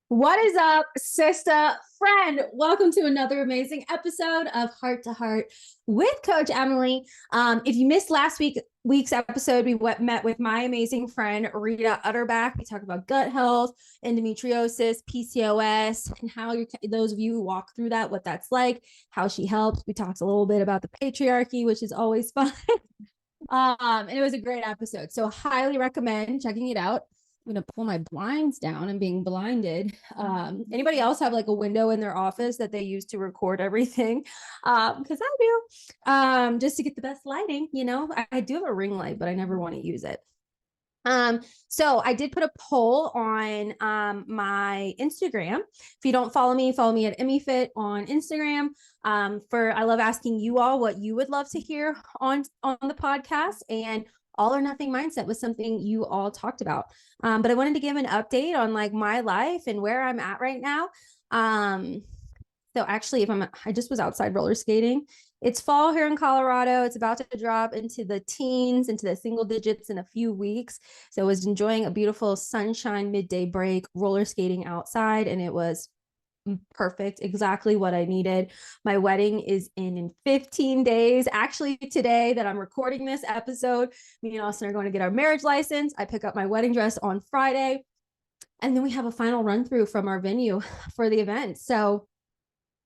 What is up, sister friend? Welcome to another amazing episode of Heart to Heart with Coach Emily. If you missed last week's episode, we met with my amazing friend Rita Utterback. We talked about gut health, endometriosis, PCOS, and how those of you who walk through that, what that's like, how she helps. We talked a little bit about the patriarchy, which is always fun. And it was a great episode. So highly recommend checking it out. I'm gonna pull my blinds down. I'm being blinded. Anybody else have like a window in their office that they use to record everything? Because I do. Just to get the best lighting, I do have a ring light, but I never want to use it. So I did put a poll on my Instagram. If you don't follow me at EmiFit on Instagram. I love asking you all what you would love to hear on the podcast, and all or nothing mindset was something you all talked about. But I wanted to give an update on like my life and where I'm at right now. So actually, I just was outside roller skating. It's fall here in Colorado. It's about to drop into the teens, into the single digits in a few weeks. So I was enjoying a beautiful sunshine midday break, roller skating outside, and it was perfect, exactly what I needed. My wedding is in 15 days. Actually, today that I'm recording this episode, me and Austin are going to get our marriage license. I pick up my wedding dress on Friday, and then we have a final run through from our venue for the event. So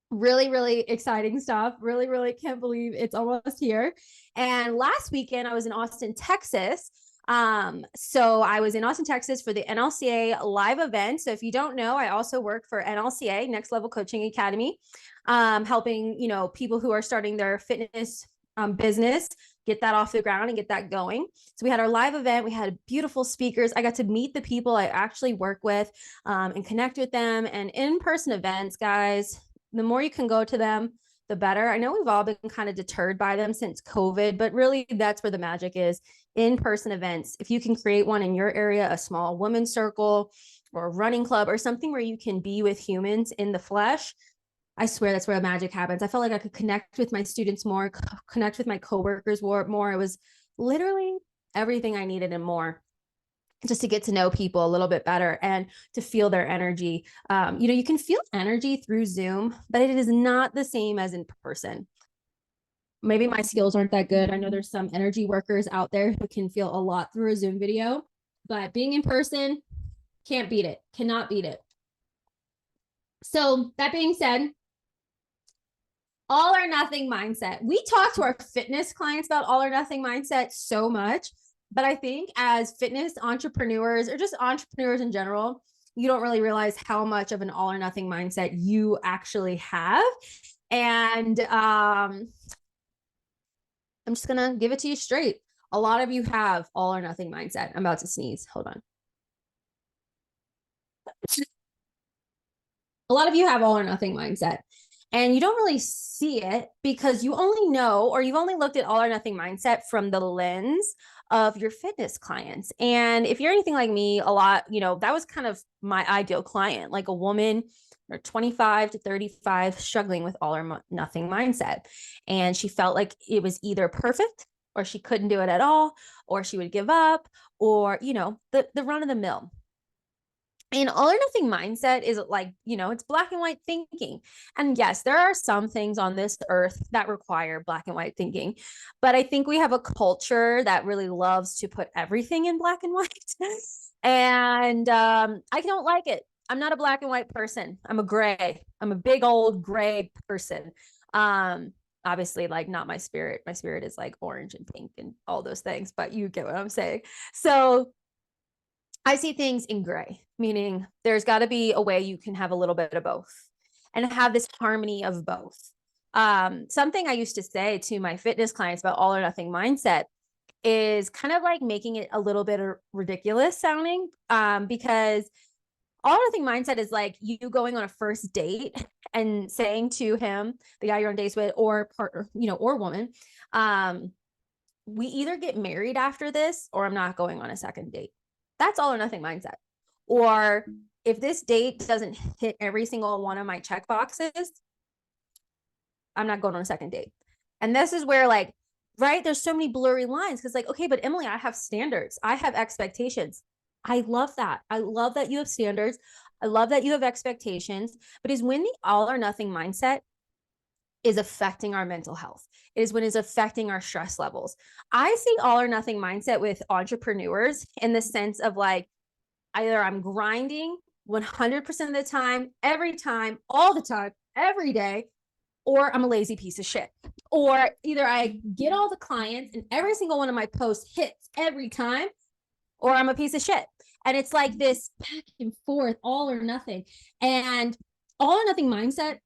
really, really exciting stuff. Really, really can't believe it's almost here. And last weekend, I was in Austin, Texas. So I was in Austin, Texas for the NLCA live event. So if you don't know, I also work for NLCA, Next Level Coaching Academy, helping, people who are starting their fitness business get that off the ground and get that going. So we had our live event. We had beautiful speakers. I got to meet the people I actually work with and connect with them. And in-person events, guys, the more you can go to them, the better. I know we've all been kind of deterred by them since COVID, but really that's where the magic is. In-person events. If you can create one in your area, a small women's circle or a running club or something where you can be with humans in the flesh, I swear that's where the magic happens. I felt like I could connect with my students more, connect with my coworkers more. It was literally everything I needed and more, just to get to know people a little bit better and to feel their energy. You can feel energy through Zoom, but it is not the same as in person. Maybe my skills aren't that good. I know there's some energy workers out there who can feel a lot through a Zoom video, but being in person, can't beat it, cannot beat it. So that being said, all or nothing mindset. We talk to our fitness clients about all or nothing mindset so much, but I think as fitness entrepreneurs or just entrepreneurs in general, you don't really realize how much of an all or nothing mindset you actually have. And I'm just going to give it to you straight. A lot of you have all or nothing mindset. I'm about to sneeze. Hold on. A lot of you have all or nothing mindset. And you don't really see it because you only know, or you've only looked at all or nothing mindset from the lens of your fitness clients. And if you're anything like me, a lot, that was kind of my ideal client, like a woman or 25 to 35 struggling with all or nothing mindset. And she felt like it was either perfect or she couldn't do it at all, or she would give up, or, the run of the mill. And all or nothing mindset is like, it's black and white thinking. And yes, there are some things on this earth that require black and white thinking. But I think we have a culture that really loves to put everything in black and white. And I don't like it. I'm not a black and white person. I'm a gray. I'm a big old gray person. Obviously, like not my spirit. My spirit is like orange and pink and all those things, but you get what I'm saying. So I see things in gray, meaning there's got to be a way you can have a little bit of both and have this harmony of both. Something I used to say to my fitness clients about all or nothing mindset is kind of like making it a little bit ridiculous sounding, because all or nothing mindset is like you going on a first date and saying to him, the guy you're on dates with, or partner, or woman, we either get married after this or I'm not going on a second date. That's all or nothing mindset. Or if this date doesn't hit every single one of my check boxes, I'm not going on a second date. And this is where right, there's so many blurry lines because okay, but Emily, I have standards. I have expectations. I love that. I love that you have standards. I love that you have expectations, but is when the all or nothing mindset is affecting our mental health. It is when it's affecting our stress levels. I see all or nothing mindset with entrepreneurs in the sense of like, either I'm grinding 100% of the time, every time, all the time, every day, or I'm a lazy piece of shit. Or either I get all the clients and every single one of my posts hits every time, or I'm a piece of shit. And it's like this back and forth, all or nothing. And all or nothing mindset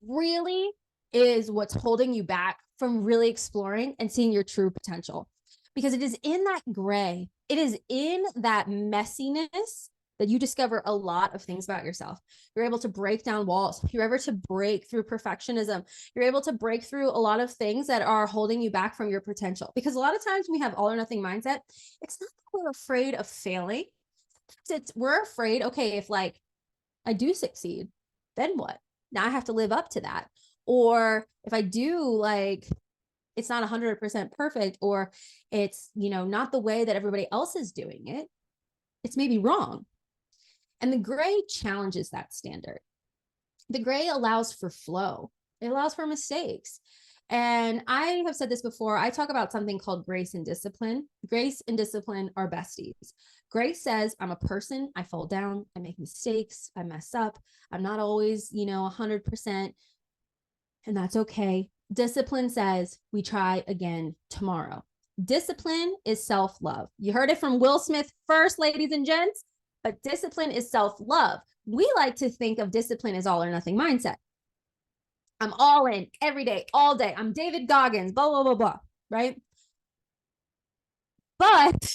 really is what's holding you back from really exploring and seeing your true potential. Because it is in that gray, it is in that messiness that you discover a lot of things about yourself. You're able to break down walls. You're able to break through perfectionism. You're able to break through a lot of things that are holding you back from your potential. Because a lot of times when we have all or nothing mindset, it's not that we're afraid of failing. We're afraid, okay, if like I do succeed, then what? Now I have to live up to that. Or if I do, like, it's not 100% perfect, or it's, not the way that everybody else is doing it, it's maybe wrong. And the gray challenges that standard. The gray allows for flow. It allows for mistakes. And I have said this before. I talk about something called grace and discipline. Grace and discipline are besties. Grace says, I'm a person. I fall down. I make mistakes. I mess up. I'm not always, 100%. And that's okay. Discipline says, we try again tomorrow. Discipline is self-love. You heard it from Will Smith first, ladies and gents, but discipline is self-love. We like to think of discipline as all or nothing mindset. I'm all in every day, all day. I'm David Goggins, blah, blah, blah, blah, right? But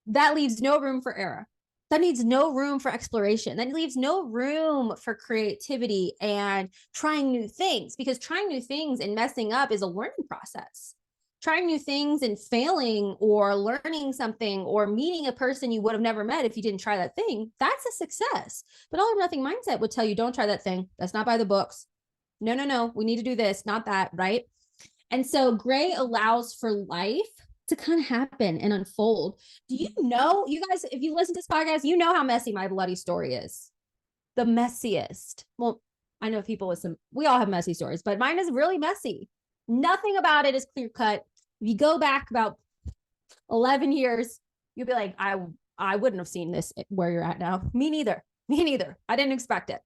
that leaves no room for error. That needs no room for exploration. That leaves no room for creativity and trying new things, because trying new things and messing up is a learning process. Trying new things and failing or learning something or meeting a person you would have never met if you didn't try that thing, that's a success. But all or nothing mindset would tell you, don't try that thing. That's not by the books. No. We need to do this, not that, right? And so gray allows for life to kind of happen and unfold. Do you know, you guys, if you listen to this podcast, you know how messy my bloody story is. The messiest. Well, I know people with we all have messy stories, but mine is really messy. Nothing about it is clear cut. If you go back about 11 years, you'll be like, I wouldn't have seen this where you're at now. Me neither. I didn't expect it.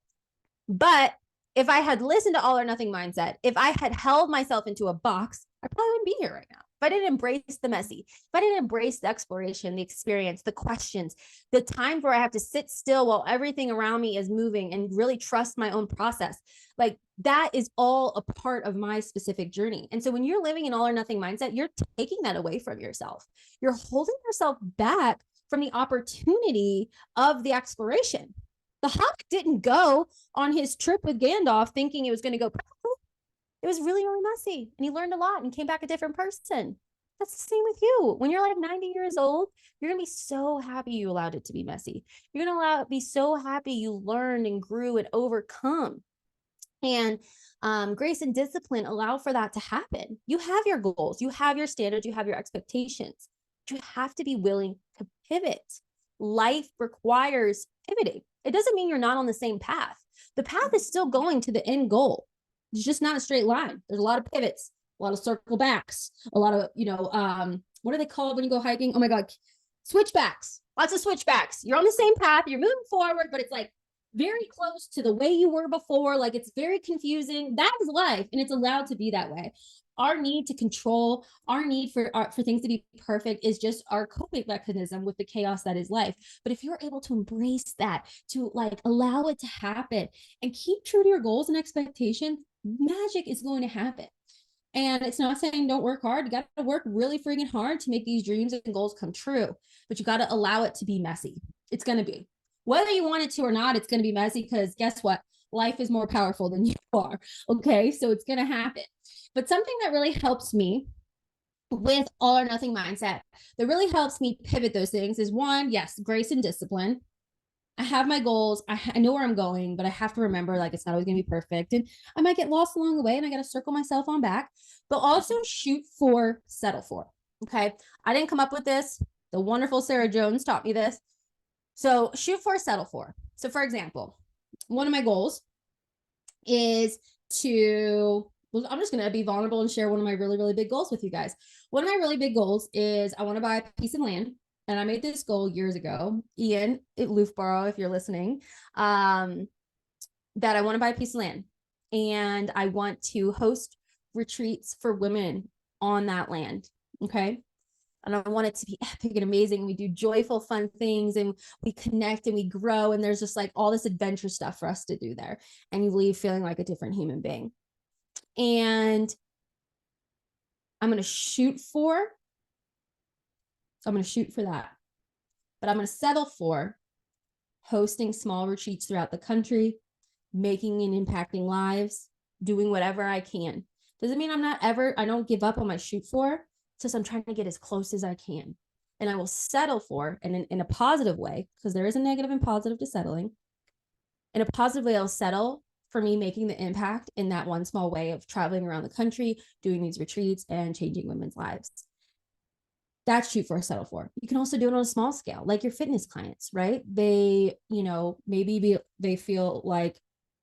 But if I had listened to all or nothing mindset, if I had held myself into a box, I probably wouldn't be here right now. If I didn't embrace the messy, if I didn't embrace the exploration, the experience, the questions, the times where I have to sit still while everything around me is moving and really trust my own process, like that is all a part of my specific journey. And so when you're living an all or nothing mindset, you're taking that away from yourself. You're holding yourself back from the opportunity of the exploration. The Hobbit didn't go on his trip with Gandalf thinking it was going to go perfectly. It was really, really messy. And he learned a lot and came back a different person. That's the same with you. When you're like 90 years old, you're going to be so happy you allowed it to be messy. You're going to be so happy you learned and grew and overcome. And grace and discipline allow for that to happen. You have your goals, you have your standards, you have your expectations. But you have to be willing to pivot. Life requires pivoting. It doesn't mean you're not on the same path. The path is still going to the end goal. It's just not a straight line. There's a lot of pivots, a lot of circle backs, a lot of, what do they call it when you go hiking? Oh my God, switchbacks, lots of switchbacks. You're on the same path, you're moving forward, but it's like very close to the way you were before. Like it's very confusing. That is life, and it's allowed to be that way. Our need to control, our need for things to be perfect is just our coping mechanism with the chaos that is life. But if you're able to embrace that, to like allow it to happen and keep true to your goals and expectations, magic is going to happen. And it's not saying don't work hard. You got to work really freaking hard to make these dreams and goals come true, but you got to allow it to be messy. It's going to be, whether you want it to or not, it's going to be messy, because guess what? Life is more powerful than you are. Okay. So it's going to happen. But something that really helps me with all or nothing mindset, that really helps me pivot those things is one, yes, grace and discipline. I have my goals. I know where I'm going, but I have to remember, like, it's not always going to be perfect. And I might get lost along the way, and I got to circle myself on back, but also shoot for, settle for. Okay. I didn't come up with this. The wonderful Sarah Jones taught me this. So shoot for, settle for. So for example, one of my goals is to, well, I'm just going to be vulnerable and share one of my really, really big goals with you guys. One of my really big goals is I want to buy a piece of land. And I made this goal years ago, Ian at Loughborough, if you're listening, that I want to buy a piece of land. And I want to host retreats for women on that land. Okay. And I want it to be epic and amazing. We do joyful, fun things and we connect and we grow. And there's just like all this adventure stuff for us to do there. And you leave feeling like a different human being. And I'm going to shoot for that. But I'm going to settle for hosting small retreats throughout the country, making and impacting lives, doing whatever I can. Doesn't mean I don't give up on my shoot for. It's just I'm trying to get as close as I can. And I will settle for, and in a positive way, because there is a negative and positive to settling. In a positive way, I'll settle for me making the impact in that one small way of traveling around the country, doing these retreats and changing women's lives. That's shoot for, settle for. You can also do it on a small scale, like your fitness clients, right? They, maybe they feel like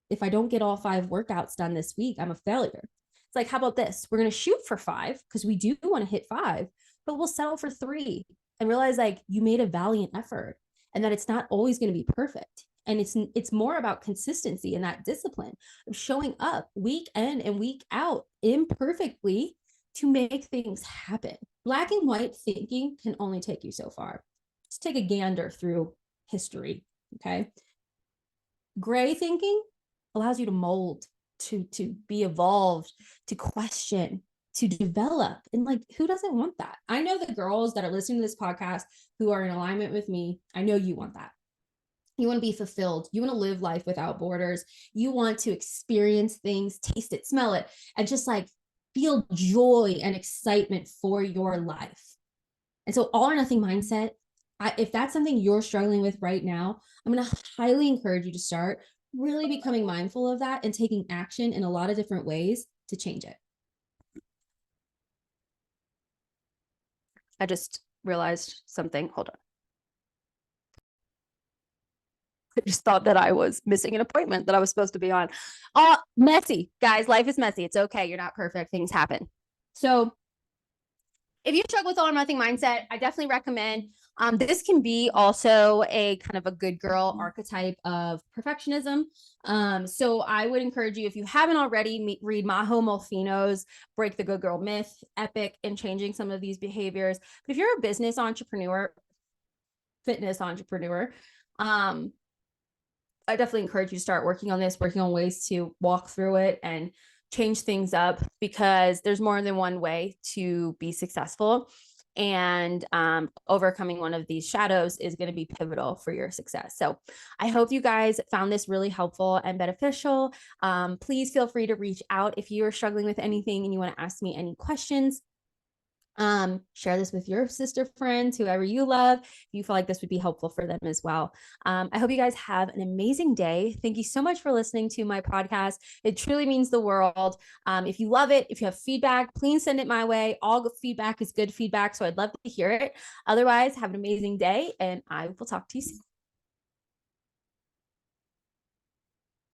if I don't get all 5 workouts done this week, I'm a failure. It's like, how about this? We're going to shoot for 5 because we do want to hit 5, but we'll settle for 3 and realize like you made a valiant effort and that it's not always going to be perfect. And it's more about consistency and that discipline of showing up week in and week out imperfectly to make things happen. Black and white thinking can only take you so far. Let's take a gander through history. Okay. Gray thinking allows you to mold, to be evolved, to question, to develop. And like, who doesn't want that? I know the girls that are listening to this podcast who are in alignment with me. I know you want that. You want to be fulfilled. You want to live life without borders. You want to experience things, taste it, smell it, and just like feel joy and excitement for your life. And so all or nothing mindset, if that's something you're struggling with right now, I'm going to highly encourage you to start really becoming mindful of that and taking action in a lot of different ways to change it. I just realized something. Hold on. I just thought that I was missing an appointment that I was supposed to be on. Messy, guys. Life is messy. It's okay. You're not perfect. Things happen. So if you struggle with all or nothing mindset, I definitely recommend. This can be also a kind of a good girl archetype of perfectionism. So I would encourage you, if you haven't already, read Maho Molfino's Break the Good Girl Myth, epic in changing some of these behaviors. But if you're a business entrepreneur, fitness entrepreneur, I definitely encourage you to start working on this, working on ways to walk through it and change things up, because there's more than one way to be successful. And overcoming one of these shadows is going to be pivotal for your success. So I hope you guys found this really helpful and beneficial. Please feel free to reach out if you are struggling with anything and you want to ask me any questions. Share this with your sister friends, whoever you love. You feel like this would be helpful for them as well. I hope you guys have an amazing day. Thank you so much for listening to my podcast. It truly means the world. If you love it, if you have feedback, please send it my way. All good feedback is good feedback, so I'd love to hear it. Otherwise, have an amazing day, and I will talk to you soon.